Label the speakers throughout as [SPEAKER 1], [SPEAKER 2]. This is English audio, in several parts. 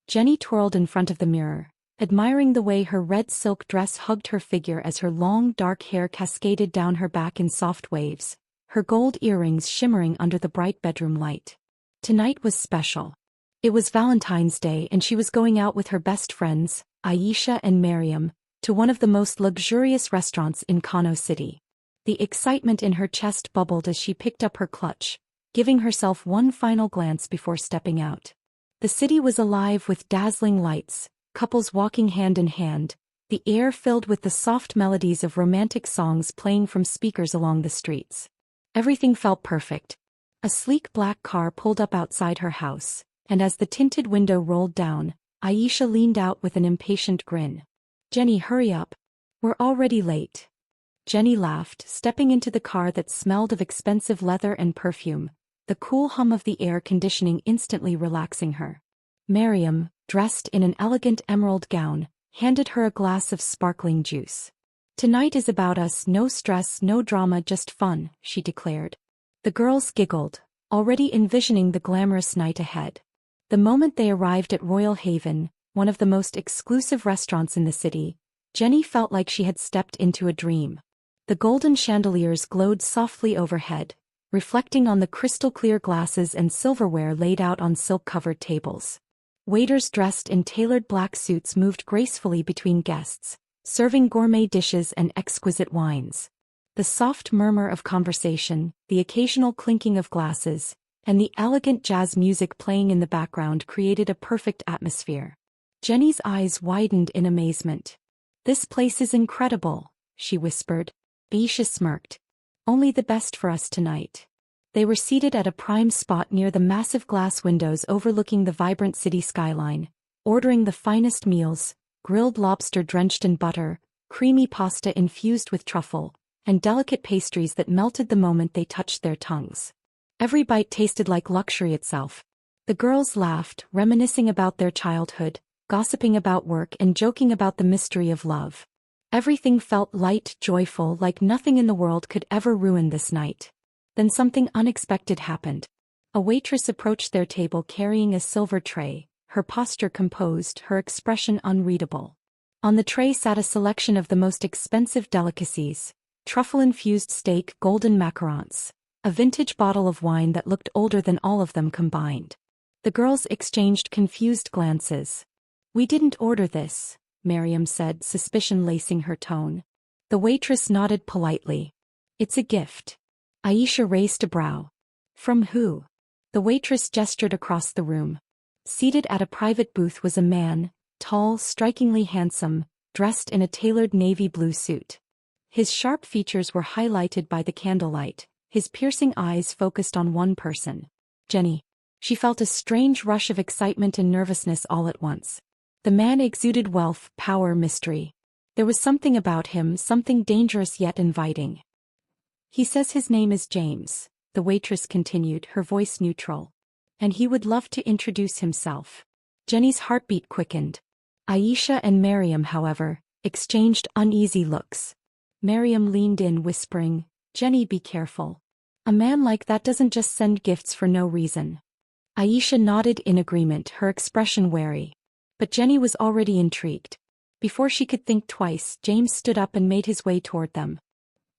[SPEAKER 1] Jenny twirled in front of the mirror, admiring the way her red silk dress hugged her figure as her long dark hair cascaded down her back in soft waves, her gold earrings shimmering under the bright bedroom light. Tonight was special. It was Valentine's Day and she was going out with her best friends, Aisha and Miriam, to one of the most luxurious restaurants in Kano City. The excitement in her chest bubbled as she picked up her clutch, giving herself one final glance before stepping out. The city was alive with dazzling lights, couples walking hand in hand, the air filled with the soft melodies of romantic songs playing from speakers along the streets. Everything felt perfect. A sleek black car pulled up outside her house, and as the tinted window rolled down, Aisha leaned out with an impatient grin. "Jenny, hurry up. We're already late." Jenny laughed, stepping into the car that smelled of expensive leather and perfume, the cool hum of the air conditioning instantly relaxing her. Miriam, dressed in an elegant emerald gown, handed her a glass of sparkling juice. "Tonight is about us, no stress, no drama, just fun," she declared. The girls giggled, already envisioning the glamorous night ahead. The moment they arrived at Royal Haven, one of the most exclusive restaurants in the city, Jenny felt like she had stepped into a dream. The golden chandeliers glowed softly overhead, reflecting on the crystal-clear glasses and silverware laid out on silk-covered tables. Waiters dressed in tailored black suits moved gracefully between guests, serving gourmet dishes and exquisite wines. The soft murmur of conversation, the occasional clinking of glasses, and the elegant jazz music playing in the background created a perfect atmosphere. Jenny's eyes widened in amazement. "This place is incredible," she whispered. Aisha smirked. "Only the best for us tonight." They were seated at a prime spot near the massive glass windows overlooking the vibrant city skyline, ordering the finest meals, grilled lobster drenched in butter, creamy pasta infused with truffle, and delicate pastries that melted the moment they touched their tongues. Every bite tasted like luxury itself. The girls laughed, reminiscing about their childhood, gossiping about work and joking about the mystery of love. Everything felt light, joyful, like nothing in the world could ever ruin this night. Then something unexpected happened. A waitress approached their table carrying a silver tray, her posture composed, her expression unreadable. On the tray sat a selection of the most expensive delicacies: truffle-infused steak, golden macarons, a vintage bottle of wine that looked older than all of them combined. The girls exchanged confused glances. "We didn't order this," Miriam said, suspicion lacing her tone. The waitress nodded politely. "It's a gift." Aisha raised a brow. "From who?" The waitress gestured across the room. Seated at a private booth was a man, tall, strikingly handsome, dressed in a tailored navy blue suit. His sharp features were highlighted by the candlelight, his piercing eyes focused on one person. Jenny. She felt a strange rush of excitement and nervousness all at once. The man exuded wealth, power, mystery. There was something about him, something dangerous yet inviting. "He says his name is James," the waitress continued, her voice neutral. "And he would love to introduce himself." Jenny's heartbeat quickened. Aisha and Miriam, however, exchanged uneasy looks. Miriam leaned in, whispering, "Jenny, be careful. A man like that doesn't just send gifts for no reason." Aisha nodded in agreement, her expression wary. But Jenny was already intrigued. Before she could think twice, James stood up and made his way toward them.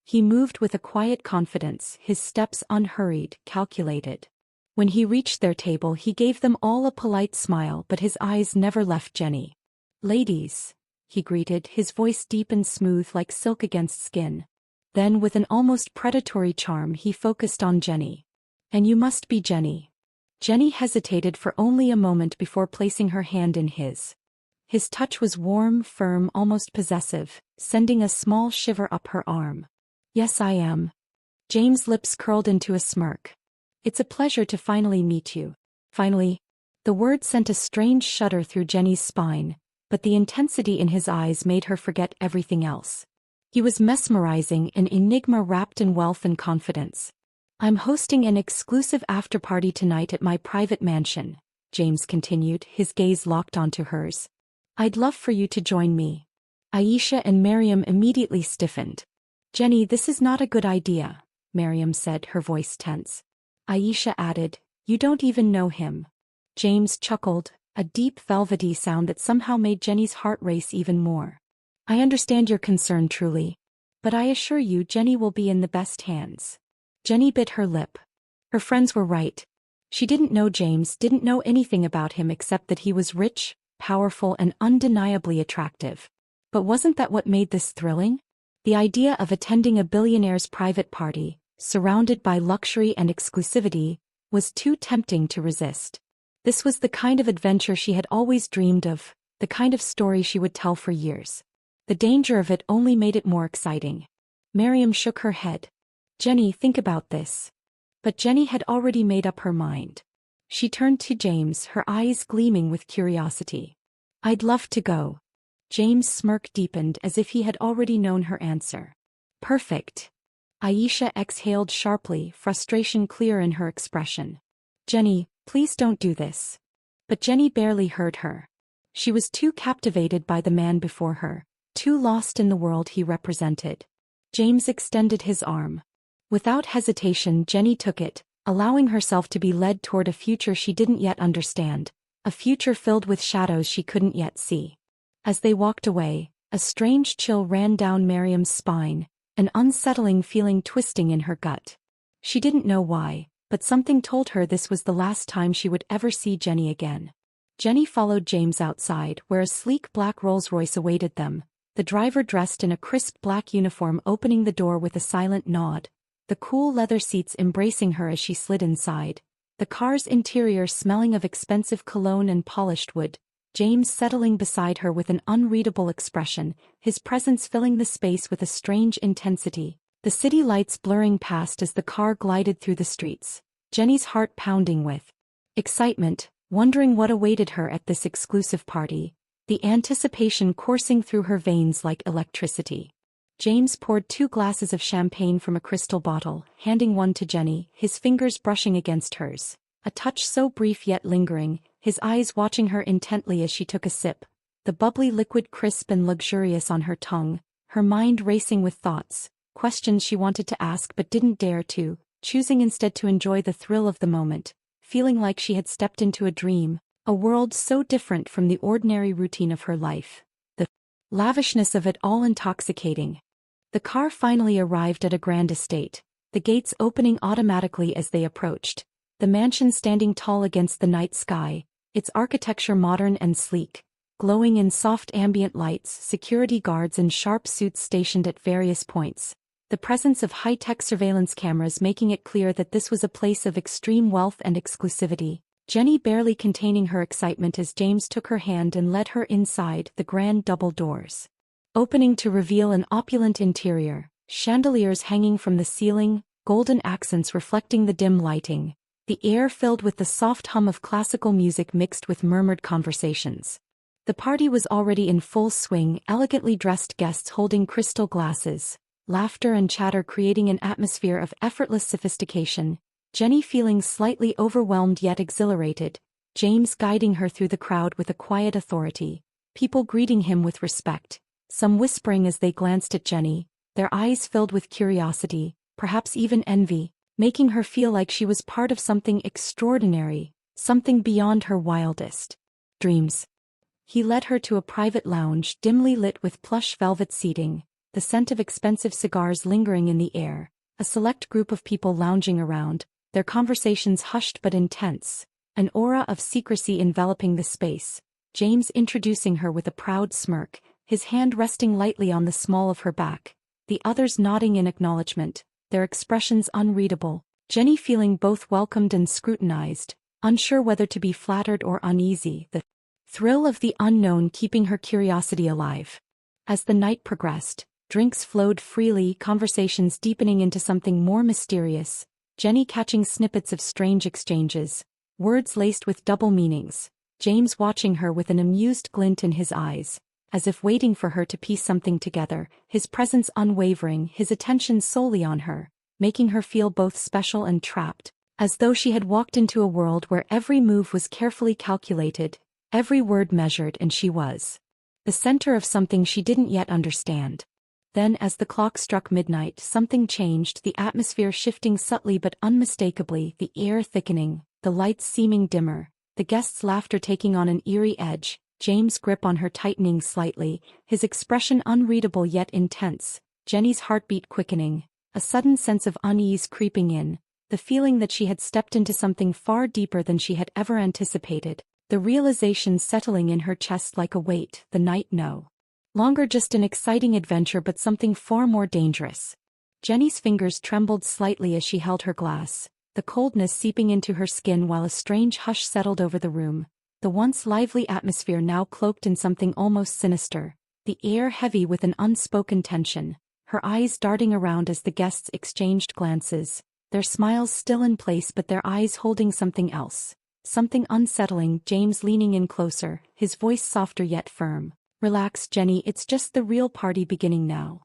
[SPEAKER 1] He moved with a quiet confidence, his steps unhurried, calculated. When he reached their table, he gave them all a polite smile, but his eyes never left Jenny. "Ladies," he greeted, his voice deep and smooth like silk against skin. Then, with an almost predatory charm, he focused on Jenny. "And you must be Jenny." Jenny hesitated for only a moment before placing her hand in his. His touch was warm, firm, almost possessive, sending a small shiver up her arm. "Yes, I am." James' lips curled into a smirk. "It's a pleasure to finally meet you." Finally. The word sent a strange shudder through Jenny's spine, but the intensity in his eyes made her forget everything else. He was mesmerizing, an enigma wrapped in wealth and confidence. "I'm hosting an exclusive after-party tonight at my private mansion," James continued, his gaze locked onto hers. "I'd love for you to join me." Aisha and Miriam immediately stiffened. "Jenny, this is not a good idea," Miriam said, her voice tense. Aisha added, "You don't even know him." James chuckled, a deep velvety sound that somehow made Jenny's heart race even more. I understand your concern truly. But I assure you Jenny will be in the best hands. Jenny bit her lip. Her friends were right. She didn't know James, didn't know anything about him except that he was rich, powerful and undeniably attractive. But wasn't that what made this thrilling? The idea of attending a billionaire's private party, surrounded by luxury and exclusivity, was too tempting to resist. This was the kind of adventure she had always dreamed of, the kind of story she would tell for years. The danger of it only made it more exciting. Miriam shook her head. Jenny, think about this. But Jenny had already made up her mind. She turned to James, her eyes gleaming with curiosity. I'd love to go. James' smirk deepened as if he had already known her answer. Perfect. Aisha exhaled sharply, frustration clear in her expression. Jenny, please don't do this. But Jenny barely heard her. She was too captivated by the man before her, too lost in the world he represented. James extended his arm. Without hesitation Jenny took it, allowing herself to be led toward a future she didn't yet understand, a future filled with shadows she couldn't yet see. As they walked away, a strange chill ran down Miriam's spine, an unsettling feeling twisting in her gut. She didn't know why, but something told her this was the last time she would ever see Jenny again. Jenny followed James outside, where a sleek black Rolls-Royce awaited them, the driver dressed in a crisp black uniform opening the door with a silent nod, the cool leather seats embracing her as she slid inside, the car's interior smelling of expensive cologne and polished wood, James settling beside her with an unreadable expression, his presence filling the space with a strange intensity, the city lights blurring past as the car glided through the streets, Jenny's heart pounding with excitement, wondering what awaited her at this exclusive party, the anticipation coursing through her veins like electricity. James poured 2 glasses of champagne from a crystal bottle, handing one to Jenny, his fingers brushing against hers, a touch so brief yet lingering, his eyes watching her intently as she took a sip, the bubbly liquid crisp and luxurious on her tongue, her mind racing with thoughts, questions she wanted to ask but didn't dare to, choosing instead to enjoy the thrill of the moment, feeling like she had stepped into a dream, a world so different from the ordinary routine of her life, the lavishness of it all intoxicating. The car finally arrived at a grand estate, the gates opening automatically as they approached, the mansion standing tall against the night sky, its architecture modern and sleek, glowing in soft ambient lights, security guards in sharp suits stationed at various points, the presence of high-tech surveillance cameras making it clear that this was a place of extreme wealth and exclusivity. Jenny barely containing her excitement as James took her hand and led her inside the grand double doors, opening to reveal an opulent interior, chandeliers hanging from the ceiling, golden accents reflecting the dim lighting, the air filled with the soft hum of classical music mixed with murmured conversations. The party was already in full swing, elegantly dressed guests holding crystal glasses, laughter and chatter creating an atmosphere of effortless sophistication, Jenny feeling slightly overwhelmed yet exhilarated, James guiding her through the crowd with a quiet authority, people greeting him with respect, some whispering as they glanced at Jenny, their eyes filled with curiosity, perhaps even envy, making her feel like she was part of something extraordinary, something beyond her wildest dreams. He led her to a private lounge dimly lit with plush velvet seating, the scent of expensive cigars lingering in the air, a select group of people lounging around, their conversations hushed but intense, an aura of secrecy enveloping the space, James introducing her with a proud smirk, his hand resting lightly on the small of her back, the others nodding in acknowledgement, their expressions unreadable, Jenny feeling both welcomed and scrutinized, unsure whether to be flattered or uneasy, the thrill of the unknown keeping her curiosity alive. As the night progressed, drinks flowed freely, conversations deepening into something more mysterious, Jenny catching snippets of strange exchanges, words laced with double meanings, James watching her with an amused glint in his eyes, as if waiting for her to piece something together, his presence unwavering, his attention solely on her, making her feel both special and trapped, as though she had walked into a world where every move was carefully calculated, every word measured, and she was the center of something she didn't yet understand. Then as the clock struck midnight, something changed, the atmosphere shifting subtly but unmistakably, the air thickening, the lights seeming dimmer, the guests' laughter taking on an eerie edge, James' grip on her tightening slightly, his expression unreadable yet intense, Jenny's heartbeat quickening, a sudden sense of unease creeping in, the feeling that she had stepped into something far deeper than she had ever anticipated, the realization settling in her chest like a weight, the night no longer just an exciting adventure but something far more dangerous. Jenny's fingers trembled slightly as she held her glass, the coldness seeping into her skin while a strange hush settled over the room, the once lively atmosphere now cloaked in something almost sinister, the air heavy with an unspoken tension, her eyes darting around as the guests exchanged glances, their smiles still in place but their eyes holding something else, something unsettling. James leaning in closer, his voice softer yet firm. "Relax, Jenny, it's just the real party beginning now."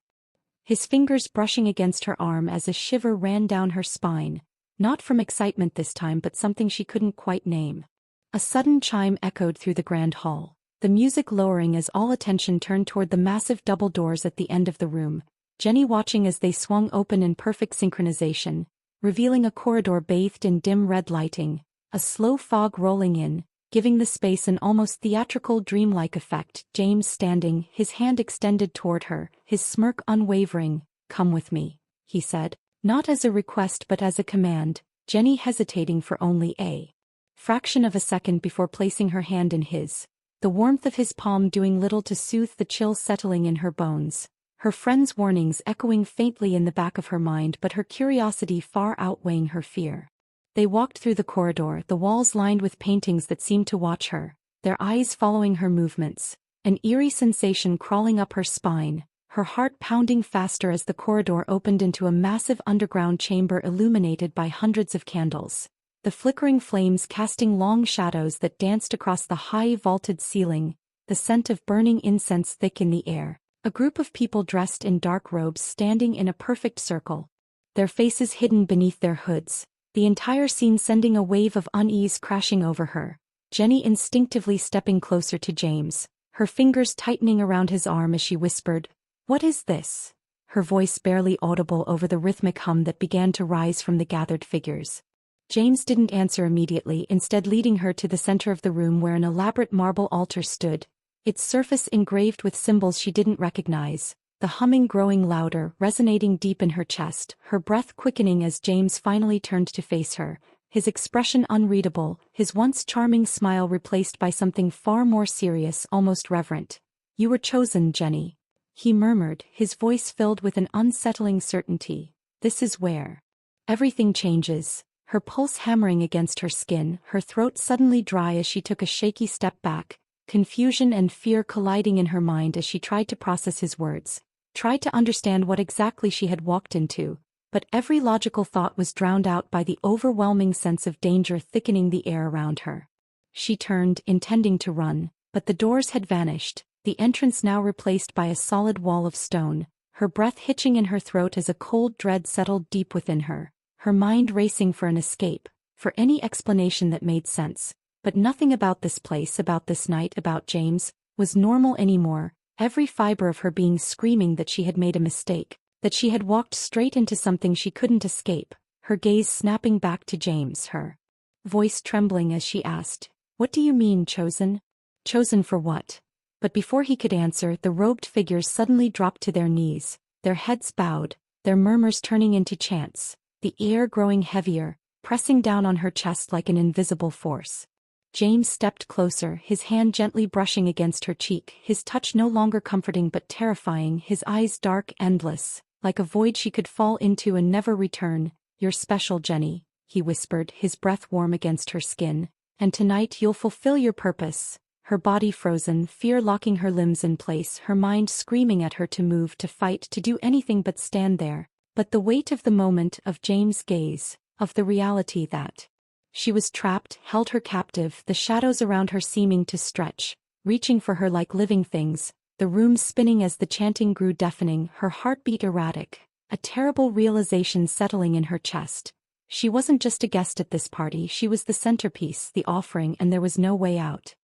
[SPEAKER 1] His fingers brushing against her arm as a shiver ran down her spine, not from excitement this time but something she couldn't quite name. A sudden chime echoed through the grand hall, the music lowering as all attention turned toward the massive double doors at the end of the room, Jenny watching as they swung open in perfect synchronization, revealing a corridor bathed in dim red lighting, a slow fog rolling in, giving the space an almost theatrical dreamlike effect. James standing, his hand extended toward her, his smirk unwavering. "Come with me," he said, not as a request but as a command, Jenny hesitating for only a fraction of a second before placing her hand in his, the warmth of his palm doing little to soothe the chill settling in her bones, her friend's warnings echoing faintly in the back of her mind but her curiosity far outweighing her fear. They walked through the corridor, the walls lined with paintings that seemed to watch her, their eyes following her movements, an eerie sensation crawling up her spine, her heart pounding faster as the corridor opened into a massive underground chamber illuminated by hundreds of candles, the flickering flames casting long shadows that danced across the high vaulted ceiling, the scent of burning incense thick in the air, a group of people dressed in dark robes standing in a perfect circle, their faces hidden beneath their hoods. The entire scene sending a wave of unease crashing over her, Jenny instinctively stepping closer to James, her fingers tightening around his arm as she whispered, "What is this?" her voice barely audible over the rhythmic hum that began to rise from the gathered figures. James didn't answer immediately, instead leading her to the center of the room where an elaborate marble altar stood, its surface engraved with symbols she didn't recognize, the humming growing louder, resonating deep in her chest, her breath quickening as James finally turned to face her, his expression unreadable, his once charming smile replaced by something far more serious, almost reverent. "You were chosen, Jenny," he murmured, his voice filled with an unsettling certainty. "This is where everything changes." Her pulse hammering against her skin, her throat suddenly dry as she took a shaky step back, confusion and fear colliding in her mind as she tried to process his words, tried to understand what exactly she had walked into, but every logical thought was drowned out by the overwhelming sense of danger thickening the air around her. She turned, intending to run, but the doors had vanished, the entrance now replaced by a solid wall of stone, her breath hitching in her throat as a cold dread settled deep within her, her mind racing for an escape, for any explanation that made sense. But nothing about this place, about this night, about James, was normal anymore, every fiber of her being screaming that she had made a mistake, that she had walked straight into something she couldn't escape, her gaze snapping back to James, her voice trembling as she asked, "What do you mean, chosen? Chosen for what?" But before he could answer, the robed figures suddenly dropped to their knees, their heads bowed, their murmurs turning into chants, the air growing heavier, pressing down on her chest like an invisible force. James stepped closer, his hand gently brushing against her cheek, his touch no longer comforting but terrifying, his eyes dark, endless, like a void she could fall into and never return. "You're special, Jenny," he whispered, his breath warm against her skin, "and tonight you'll fulfill your purpose." Her body frozen, fear locking her limbs in place, her mind screaming at her to move, to fight, to do anything but stand there. But the weight of the moment, of James' gaze, of the reality that she was trapped, held her captive, the shadows around her seeming to stretch, reaching for her like living things, the room spinning as the chanting grew deafening, her heartbeat erratic, a terrible realization settling in her chest. She wasn't just a guest at this party, she was the centerpiece, the offering, and there was no way out.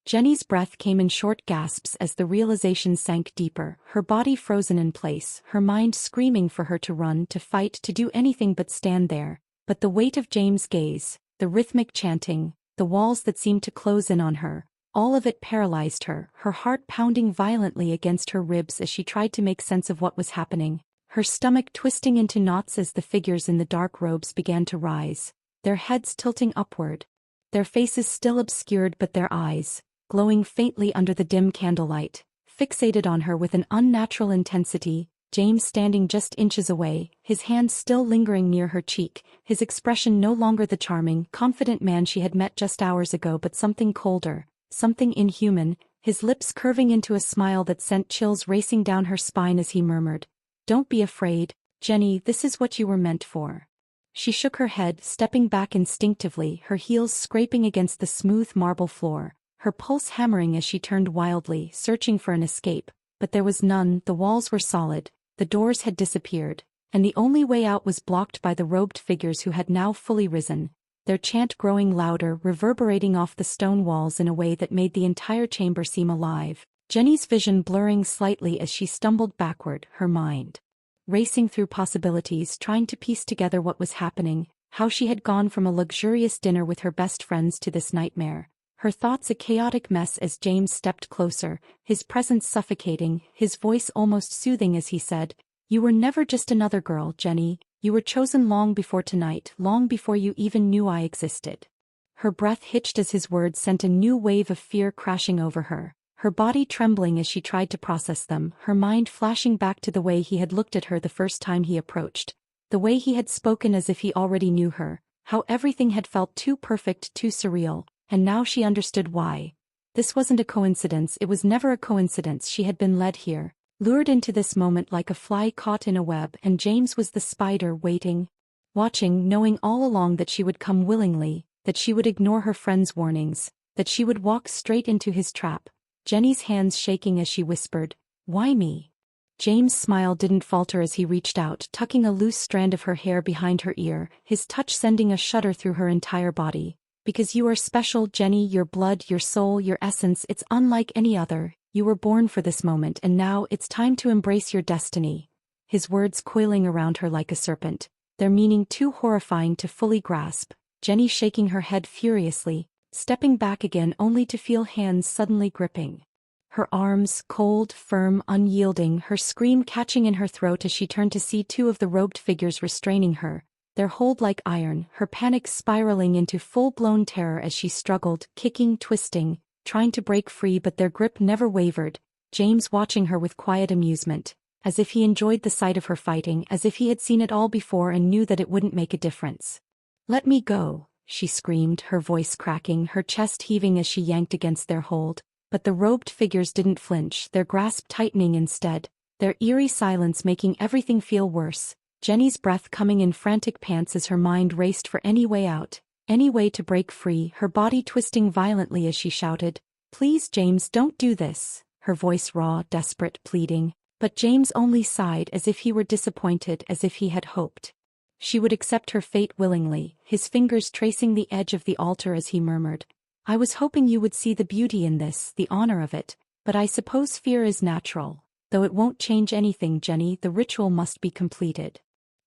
[SPEAKER 1] Jenny's breath came in short gasps as the realization sank deeper, her body frozen in place, her mind screaming for her to run, to fight, to do anything but stand there. But the weight of James' gaze, the rhythmic chanting, the walls that seemed to close in on her, all of it paralyzed her, her heart pounding violently against her ribs as she tried to make sense of what was happening, her stomach twisting into knots as the figures in the dark robes began to rise, their heads tilting upward, their faces still obscured but their eyes, glowing faintly under the dim candlelight, fixated on her with an unnatural intensity. James standing just inches away, his hand still lingering near her cheek, his expression no longer the charming, confident man she had met just hours ago but something colder, something inhuman, his lips curving into a smile that sent chills racing down her spine as he murmured, "Don't be afraid, Jenny, this is what you were meant for." She shook her head, stepping back instinctively, her heels scraping against the smooth marble floor, her pulse hammering as she turned wildly, searching for an escape, but there was none. The walls were solid, the doors had disappeared, and the only way out was blocked by the robed figures who had now fully risen, their chant growing louder, reverberating off the stone walls in a way that made the entire chamber seem alive. Jenny's vision blurring slightly as she stumbled backward, her mind racing through possibilities, trying to piece together what was happening, how she had gone from a luxurious dinner with her best friends to this nightmare. Her thoughts a chaotic mess as James stepped closer, his presence suffocating, his voice almost soothing as he said, "You were never just another girl, Jenny. You were chosen long before tonight, long before you even knew I existed." Her breath hitched as his words sent a new wave of fear crashing over her, her body trembling as she tried to process them, her mind flashing back to the way he had looked at her the first time he approached, the way he had spoken as if he already knew her, how everything had felt too perfect, too surreal. And now she understood why. This wasn't a coincidence, it was never a coincidence. She had been led here, lured into this moment like a fly caught in a web, and James was the spider waiting, watching, knowing all along that she would come willingly, that she would ignore her friend's warnings, that she would walk straight into his trap. Jenny's hands shaking as she whispered, "Why me?" James' smile didn't falter as he reached out, tucking a loose strand of her hair behind her ear, his touch sending a shudder through her entire body. "Because you are special, Jenny, your blood, your soul, your essence, it's unlike any other. You were born for this moment and now it's time to embrace your destiny." His words coiling around her like a serpent, their meaning too horrifying to fully grasp, Jenny shaking her head furiously, stepping back again only to feel hands suddenly gripping her arms, cold, firm, unyielding, her scream catching in her throat as she turned to see two of the robed figures restraining her, their hold like iron, her panic spiraling into full-blown terror as she struggled, kicking, twisting, trying to break free, but their grip never wavered. James watching her with quiet amusement, as if he enjoyed the sight of her fighting, as if he had seen it all before and knew that it wouldn't make a difference. "Let me go," she screamed, her voice cracking, her chest heaving as she yanked against their hold, but the robed figures didn't flinch, their grasp tightening instead, their eerie silence making everything feel worse. Jenny's breath coming in frantic pants as her mind raced for any way out, any way to break free, her body twisting violently as she shouted, "Please, James, don't do this," her voice raw, desperate, pleading, but James only sighed as if he were disappointed, as if he had hoped she would accept her fate willingly, his fingers tracing the edge of the altar as he murmured, "I was hoping you would see the beauty in this, the honor of it, but I suppose fear is natural. Though it won't change anything, Jenny, the ritual must be completed."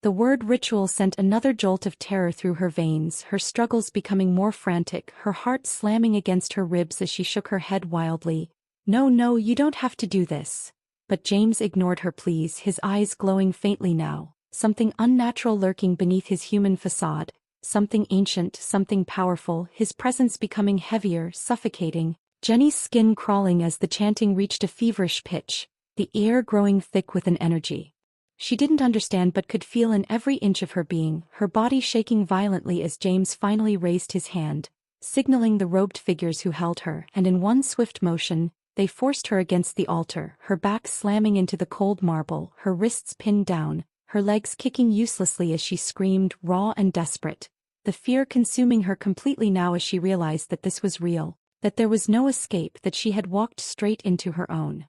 [SPEAKER 1] The word ritual sent another jolt of terror through her veins, her struggles becoming more frantic, her heart slamming against her ribs as she shook her head wildly. "No, no, you don't have to do this." But James ignored her pleas, his eyes glowing faintly now, something unnatural lurking beneath his human facade, something ancient, something powerful, his presence becoming heavier, suffocating, Jenny's skin crawling as the chanting reached a feverish pitch, the air growing thick with an energy she didn't understand but could feel in every inch of her being, her body shaking violently as James finally raised his hand, signaling the robed figures who held her, and in one swift motion, they forced her against the altar, her back slamming into the cold marble, her wrists pinned down, her legs kicking uselessly as she screamed, raw and desperate, the fear consuming her completely now as she realized that this was real, that there was no escape, that she had walked straight into her own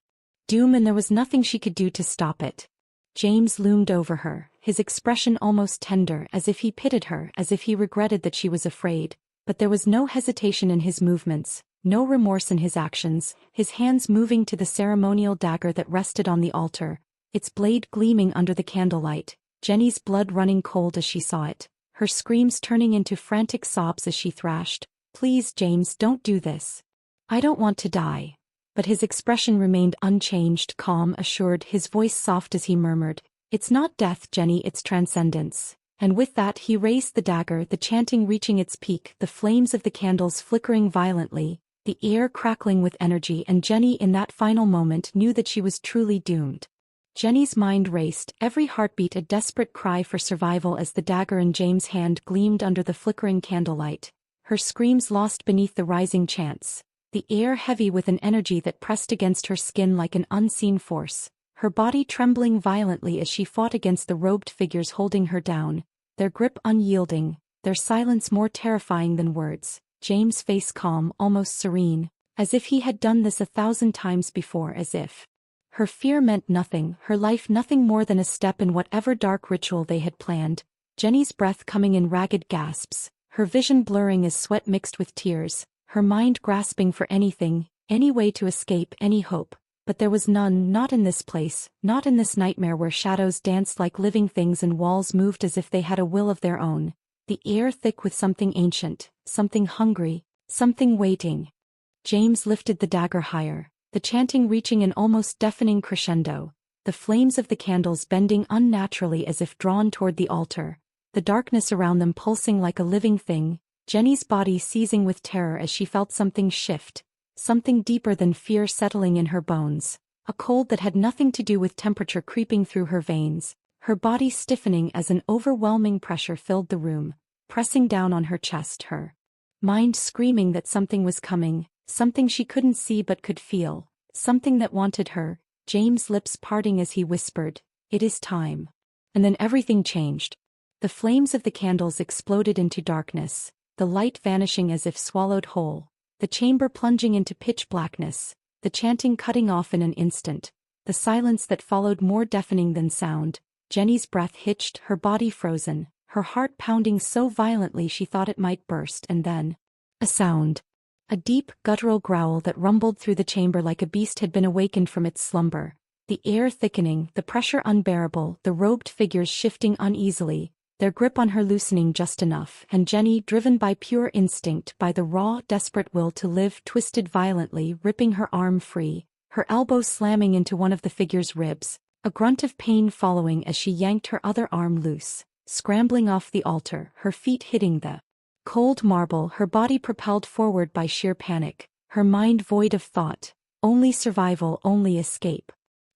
[SPEAKER 1] doom and there was nothing she could do to stop it. James loomed over her, his expression almost tender, as if he pitied her, as if he regretted that she was afraid, but there was no hesitation in his movements, no remorse in his actions, his hands moving to the ceremonial dagger that rested on the altar, its blade gleaming under the candlelight, Jenny's blood running cold as she saw it, her screams turning into frantic sobs as she thrashed, "Please, James, don't do this. I don't want to die." But his expression remained unchanged, calm, assured, his voice soft as he murmured, "It's not death, Jenny, it's transcendence." And with that he raised the dagger, the chanting reaching its peak, the flames of the candles flickering violently, the air crackling with energy, and Jenny in that final moment knew that she was truly doomed. Jenny's mind raced, every heartbeat a desperate cry for survival as the dagger in James' hand gleamed under the flickering candlelight, her screams lost beneath the rising chants, the air heavy with an energy that pressed against her skin like an unseen force, her body trembling violently as she fought against the robed figures holding her down, their grip unyielding, their silence more terrifying than words, James' face calm, almost serene, as if he had done this 1,000 times before, as if her fear meant nothing, her life nothing more than a step in whatever dark ritual they had planned. Jenny's breath coming in ragged gasps, her vision blurring as sweat mixed with tears, her mind grasping for anything, any way to escape, any hope. But there was none, not in this place, not in this nightmare where shadows danced like living things and walls moved as if they had a will of their own. The air thick with something ancient, something hungry, something waiting. James lifted the dagger higher, the chanting reaching an almost deafening crescendo, the flames of the candles bending unnaturally as if drawn toward the altar, the darkness around them pulsing like a living thing, Jenny's body seizing with terror as she felt something shift, something deeper than fear settling in her bones, a cold that had nothing to do with temperature creeping through her veins, her body stiffening as an overwhelming pressure filled the room, pressing down on her chest, her mind screaming that something was coming, something she couldn't see but could feel, something that wanted her, James' lips parting as he whispered, "It is time." And then everything changed. The flames of the candles exploded into darkness, the light vanishing as if swallowed whole, the chamber plunging into pitch blackness, the chanting cutting off in an instant, the silence that followed more deafening than sound. Jenny's breath hitched, her body frozen, her heart pounding so violently she thought it might burst, and then a sound. A deep, guttural growl that rumbled through the chamber like a beast had been awakened from its slumber, the air thickening, the pressure unbearable, the robed figures shifting uneasily, their grip on her loosening just enough, and Jenny, driven by pure instinct, by the raw, desperate will to live, twisted violently, ripping her arm free, her elbow slamming into one of the figure's ribs, a grunt of pain following as she yanked her other arm loose, scrambling off the altar, her feet hitting the cold marble, her body propelled forward by sheer panic, her mind void of thought, only survival, only escape.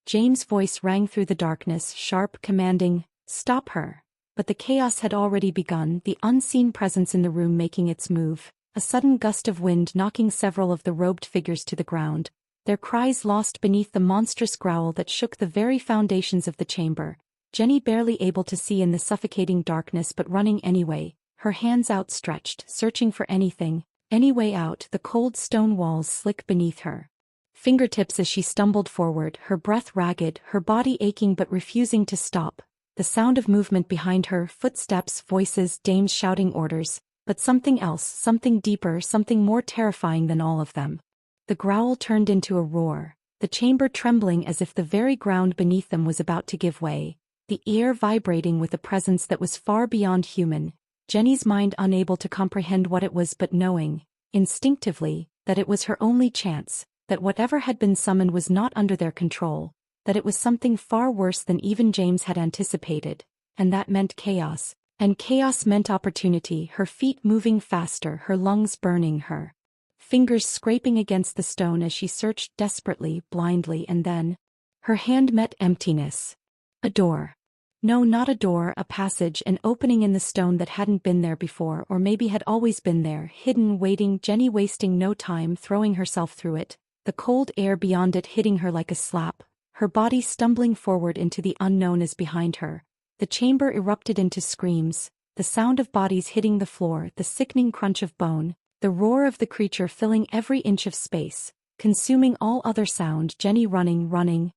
[SPEAKER 1] James' voice rang through the darkness, sharp, commanding, "Stop her." But the chaos had already begun, the unseen presence in the room making its move, a sudden gust of wind knocking several of the robed figures to the ground, their cries lost beneath the monstrous growl that shook the very foundations of the chamber, Jenny barely able to see in the suffocating darkness but running anyway, her hands outstretched, searching for anything, any way out, the cold stone walls slick beneath her fingertips as she stumbled forward, her breath ragged, her body aching but refusing to stop. The sound of movement behind her, footsteps, voices, dames shouting orders, but something else, something deeper, something more terrifying than all of them. The growl turned into a roar, the chamber trembling as if the very ground beneath them was about to give way, the air vibrating with a presence that was far beyond human, Jenny's mind unable to comprehend what it was but knowing, instinctively, that it was her only chance, that whatever had been summoned was not under their control, that it was something far worse than even James had anticipated, and that meant chaos, and chaos meant opportunity, her feet moving faster, her lungs burning, her fingers scraping against the stone as she searched desperately, blindly, and then her hand met emptiness. A door. No, not a door, a passage, an opening in the stone that hadn't been there before, or maybe had always been there, hidden, waiting, Jenny wasting no time throwing herself through it, the cold air beyond it hitting her like a slap, her body stumbling forward into the unknown as behind her. The chamber erupted into screams, the sound of bodies hitting the floor, the sickening crunch of bone, the roar of the creature filling every inch of space, consuming all other sound, Jenny running,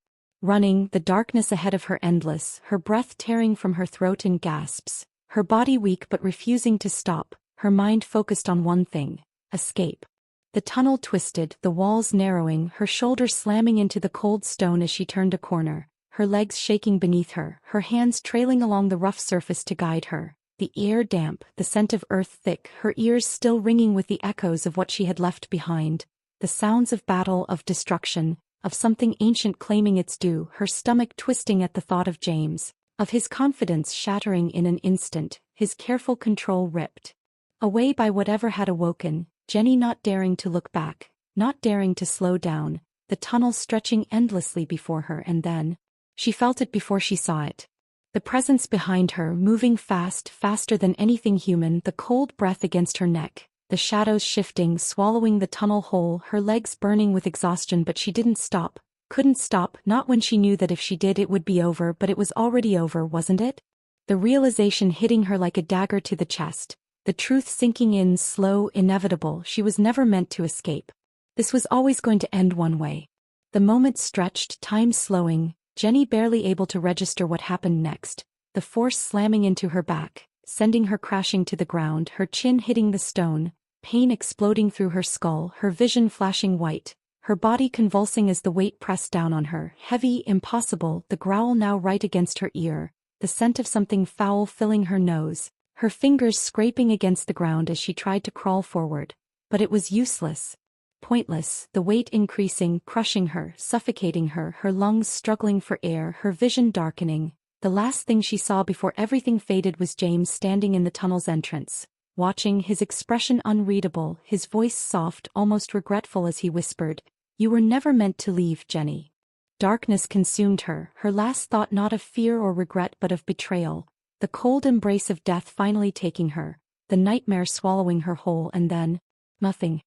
[SPEAKER 1] the darkness ahead of her endless, her breath tearing from her throat in gasps, her body weak but refusing to stop, her mind focused on one thing: escape. The tunnel twisted, the walls narrowing, her shoulder slamming into the cold stone as she turned a corner, her legs shaking beneath her, her hands trailing along the rough surface to guide her, the air damp, the scent of earth thick, her ears still ringing with the echoes of what she had left behind, the sounds of battle, of destruction, of something ancient claiming its due, her stomach twisting at the thought of James, of his confidence shattering in an instant, his careful control ripped away by whatever had awoken, Jenny not daring to look back, not daring to slow down, the tunnel stretching endlessly before her, and then she felt it before she saw it. The presence behind her, moving fast, faster than anything human, the cold breath against her neck, the shadows shifting, swallowing the tunnel whole, her legs burning with exhaustion, but she didn't stop, couldn't stop, not when she knew that if she did it would be over, but it was already over, wasn't it? The realization hitting her like a dagger to the chest, the truth sinking in, slow, inevitable, she was never meant to escape. This was always going to end one way. The moment stretched, time slowing, Jenny barely able to register what happened next, the force slamming into her back, sending her crashing to the ground, her chin hitting the stone, pain exploding through her skull, her vision flashing white, her body convulsing as the weight pressed down on her, heavy, impossible, the growl now right against her ear, the scent of something foul filling her nose, her fingers scraping against the ground as she tried to crawl forward. But it was useless. Pointless, the weight increasing, crushing her, suffocating her, her lungs struggling for air, her vision darkening. The last thing she saw before everything faded was James standing in the tunnel's entrance, watching, his expression unreadable, his voice soft, almost regretful as he whispered, "You were never meant to leave, Jenny." Darkness consumed her, her last thought not of fear or regret but of betrayal, the cold embrace of death finally taking her, the nightmare swallowing her whole, and then nothing.